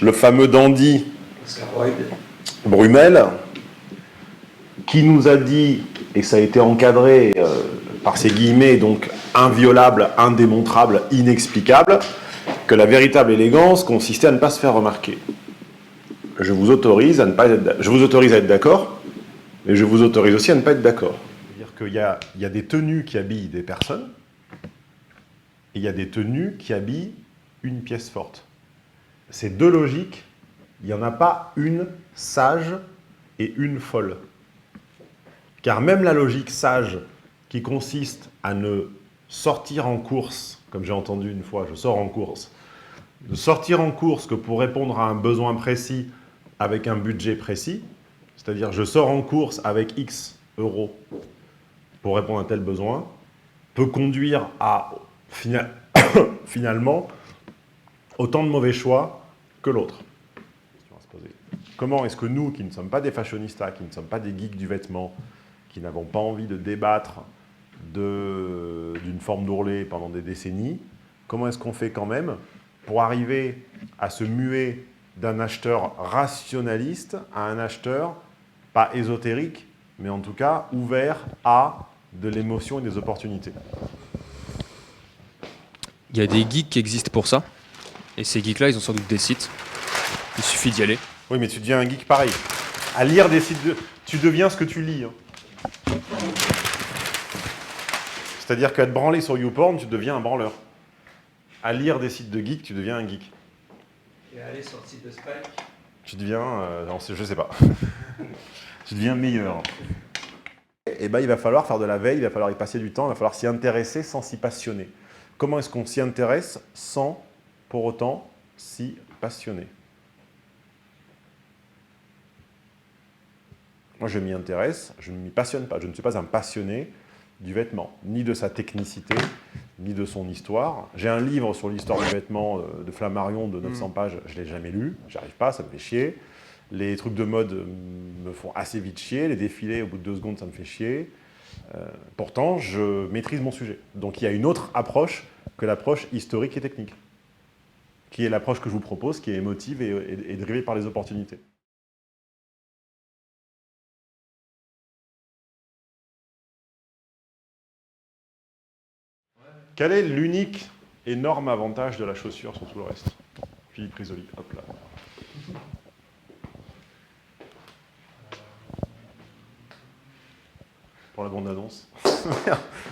le fameux dandy Brumel, qui nous a dit, et ça a été encadré par ces guillemets, donc inviolable, indémontrable, inexplicable, que la véritable élégance consistait à ne pas se faire remarquer. Je vous autorise à être d'accord, mais je vous autorise aussi à ne pas être d'accord. C'est-à-dire qu'il y a des tenues qui habillent des personnes, et il y a des tenues qui habillent une pièce forte. Ces deux logiques, il n'y en a pas une sage et une folle. Car même la logique sage, qui consiste à ne sortir en course, comme j'ai entendu une fois, je sors en course, de sortir en course que pour répondre à un besoin précis avec un budget précis, c'est-à-dire je sors en course avec X euros pour répondre à un tel besoin, peut conduire à finalement autant de mauvais choix que l'autre. Comment est-ce que nous, qui ne sommes pas des fashionistas, qui ne sommes pas des geeks du vêtement, qui n'avons pas envie de débattre d'une forme d'ourlet pendant des décennies, comment est-ce qu'on fait quand même pour arriver à se muer d'un acheteur rationaliste à un acheteur, pas ésotérique, mais en tout cas ouvert à de l'émotion et des opportunités? Il y a des geeks qui existent pour ça, et ces geeks-là, ils ont sans doute des sites. Il suffit d'y aller. Oui, mais tu deviens un geek pareil. À lire des sites tu deviens ce que tu lis. Hein. C'est-à-dire qu'à te branler sur YouPorn, tu deviens un branleur. À lire des sites de geeks, tu deviens un geek. Et aller sur le site de Spike. Tu deviens... non, je sais pas. Tu deviens meilleur. Et ben, il va falloir faire de la veille, il va falloir y passer du temps, il va falloir s'y intéresser sans s'y passionner. Comment est-ce qu'on s'y intéresse sans, pour autant, s'y passionner? Moi, je m'y intéresse, je ne m'y passionne pas. Je ne suis pas un passionné du vêtement, ni de sa technicité, ni de son histoire. J'ai un livre sur l'histoire du vêtement de Flammarion de 900 pages, je ne l'ai jamais lu, j'arrive pas, ça me fait chier. Les trucs de mode me font assez vite chier, les défilés, au bout de 2 secondes, ça me fait chier. Pourtant, je maîtrise mon sujet. Donc il y a une autre approche que l'approche historique et technique, qui est l'approche que je vous propose, qui est émotive et drivée par les opportunités. Quel est l'unique énorme avantage de la chaussure sur tout le reste? Philippe Risoli, hop là. Pour la bande-annonce.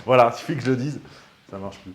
Voilà, il suffit que je le dise, ça marche plus.